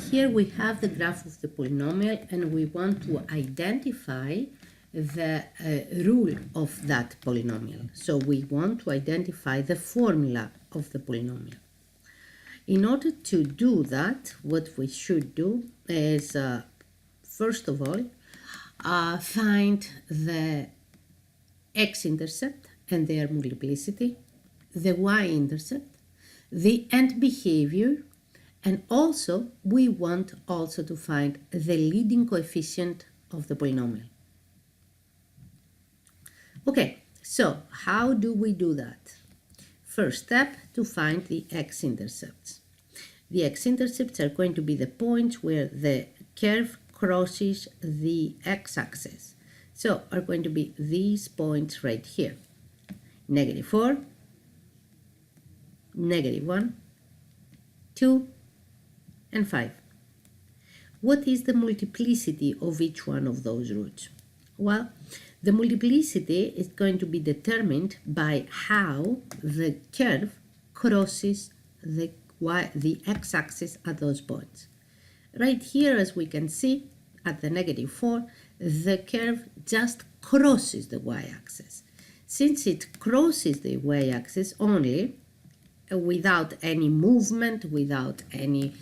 here we have the graph of the polynomial, and we want to identify the rule of that polynomial. So we want to identify the formula of the polynomial. In order to do that, what we should do is, first of all, find the X-intercept and their multiplicity, the Y-intercept, the end behavior, and also we want also to find the leading coefficient of the polynomial. Okay, so how do we do that? First step, to find the X-intercepts. The X-intercepts are going to be the points where the curve crosses the x-axis. So are going to be these points right here. -4, -1, 2, and 5. What is the multiplicity of each one of those roots? Well, the multiplicity is going to be determined by how the curve crosses the x-axis at those points. Right here, as we can see, at the -4, the curve just crosses the y-axis. Since it crosses the y-axis only, without any movement, without any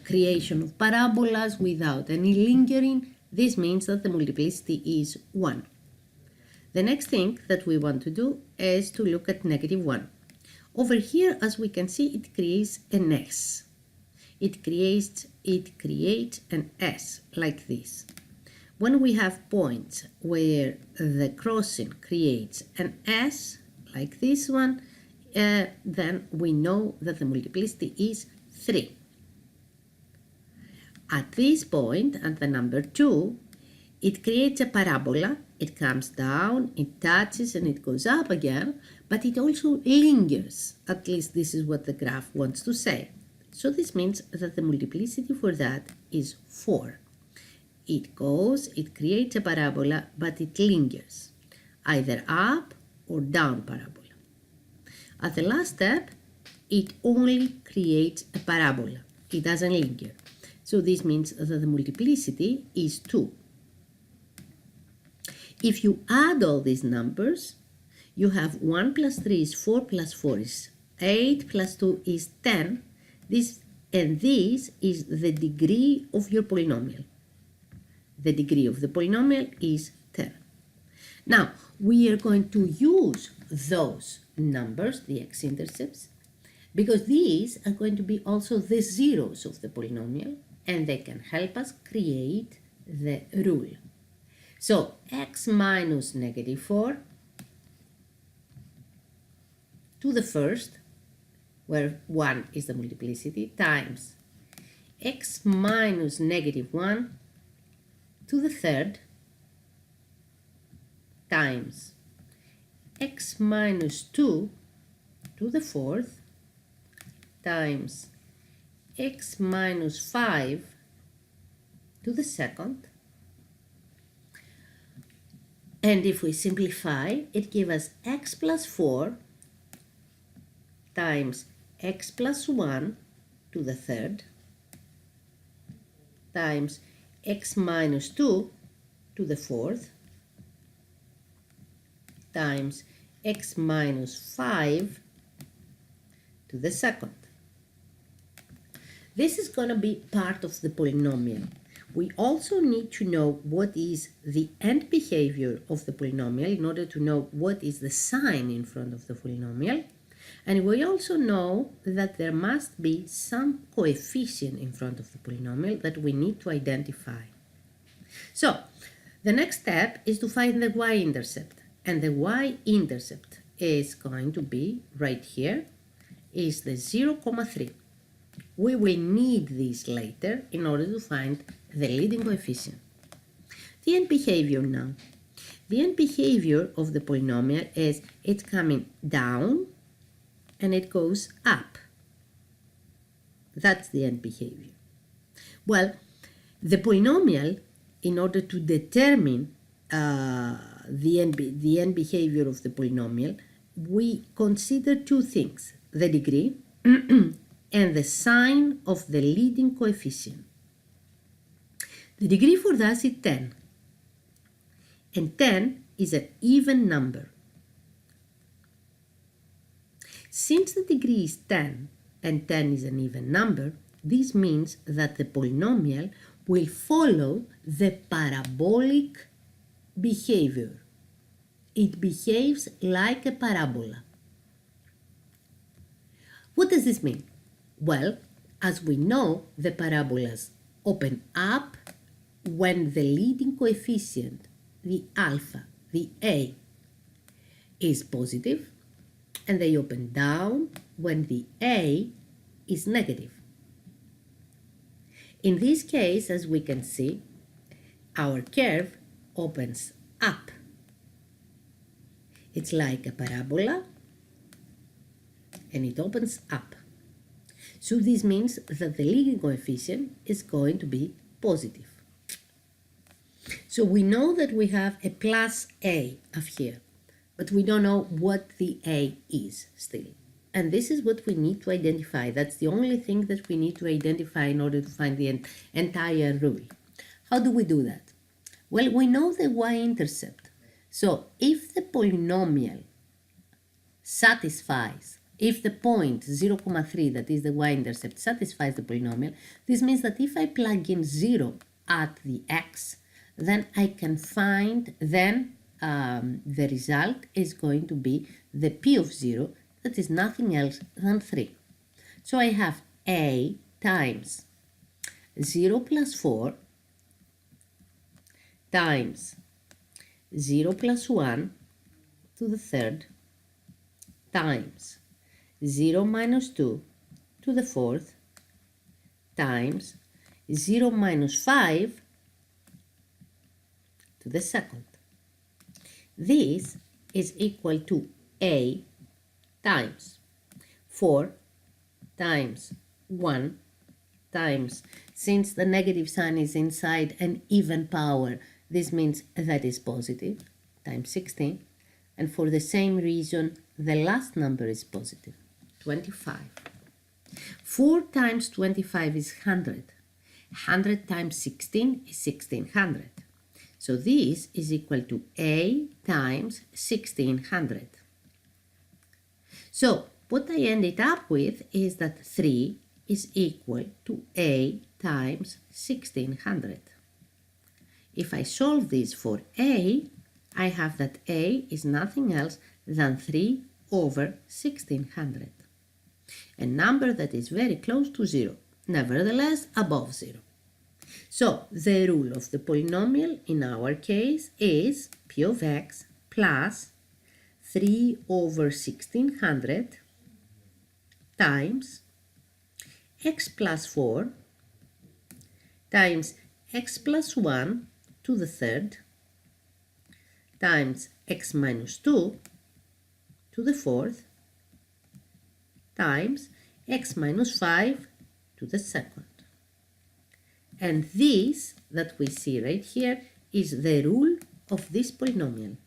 creation of parabolas, without any lingering, this means that the multiplicity is 1. The next thing that we want to do is to look at -1. Over here, as we can see, it creates an S. It creates an S like this. When we have points where the crossing creates an S like this one, then we know that the multiplicity is 3. At this point, at the number 2, it creates a parabola. It comes down, it touches, and it goes up again, but it also lingers. At least this is what the graph wants to say. So this means that the multiplicity for that is 4. It goes, it creates a parabola, but it lingers, either up or down parabola. At the last step, it only creates a parabola. It doesn't linger. So this means that the multiplicity is 2. If you add all these numbers, you have 1 plus 3 is 4 plus 4 is 8 plus 2 is 10. This is the degree of your polynomial. The degree of the polynomial is 10. Now, we are going to use those numbers, the X-intercepts, because these are going to be also the zeros of the polynomial, and they can help us create the rule. So, x minus -4 to the first, where 1 is the multiplicity, times x minus -1 to the third, times x minus 2 to the fourth, times x minus 5 to the second. And if we simplify, it gives us x plus 4 times x plus 1 to the third, times x minus 2 to the fourth, times x minus 5 to the second. This is going to be part of the polynomial. We also need to know what is the end behavior of the polynomial in order to know what is the sign in front of the polynomial. And we also know that there must be some coefficient in front of the polynomial that we need to identify. So, the next step is to find the y-intercept. And the y-intercept is going to be right here, is the 0,3. We will need this later in order to find the leading coefficient. The end behavior now. The end behavior of the polynomial is it's coming down and it goes up. That's the end behavior. Well, the polynomial, in order to determine the end behavior of the polynomial, we consider two things: the degree and the sign of the leading coefficient. The degree for that is 10. And 10 is an even number. Since the degree is 10 and 10 is an even number, this means that the polynomial will follow the parabolic behavior. It behaves like a parabola. What does this mean? Well, as we know, the parabolas open up when the leading coefficient, the alpha, the a, is positive, and they open down when the a is negative. In this case, as we can see, our curve opens up. It's like a parabola, and it opens up. So this means that the leading coefficient is going to be positive. So we know that we have a plus a up here, but we don't know what the a is still. And this is what we need to identify. That's the only thing that we need to identify in order to find the entire rule. How do we do that? Well, we know the y-intercept. So if the polynomial satisfies, if the point 0,3, that is the y-intercept, satisfies the polynomial, this means that if I plug in 0 at the x, then I can find, the result is going to be the p of 0, that is nothing else than 3. So I have a times 0 plus 4 times 0 plus 1 to the third times 0 minus 2 to the fourth times 0 minus 5 to the second. This is equal to a times 4 times 1 times, since the negative sign is inside an even power, this means that is positive, times 16. And for the same reason, the last number is positive, 25. 4 times 25 is 100. 100 times 16 is 1600. So this is equal to a times 1600. So what I ended up with is that 3 is equal to a times 1600. If I solve this for a, I have that a is nothing else than 3 over 1600. A number that is very close to 0, nevertheless above 0. So the rule of the polynomial in our case is p of x plus 3 over 1600 times x plus 4 times x plus 1 to the third times x minus 2 to the fourth times x minus 5 to the second. And this that we see right here is the rule of this polynomial.